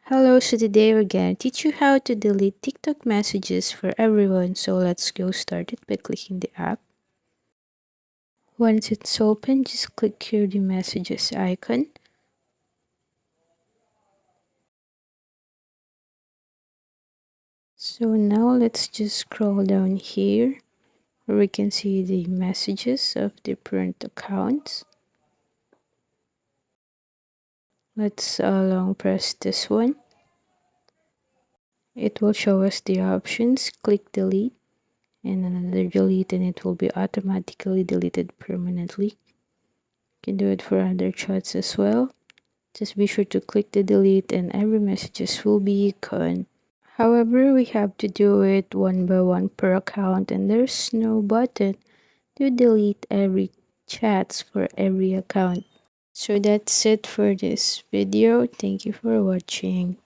Hello, so today we're gonna teach you how to delete TikTok messages for everyone. So let's go start it by clicking the app. Once it's open, just click here the messages icon. So now let's just scroll down here where we can see the messages of different accounts. Let's long press this one. It will show us the options. Click delete and another delete and it will be automatically deleted permanently. You can do it for other chats as well. Just be sure to click the delete and every messages will be gone. However, we have to do it one by one per account and there's no button to delete every chats for every account. So that's it for this video. Thank you for watching.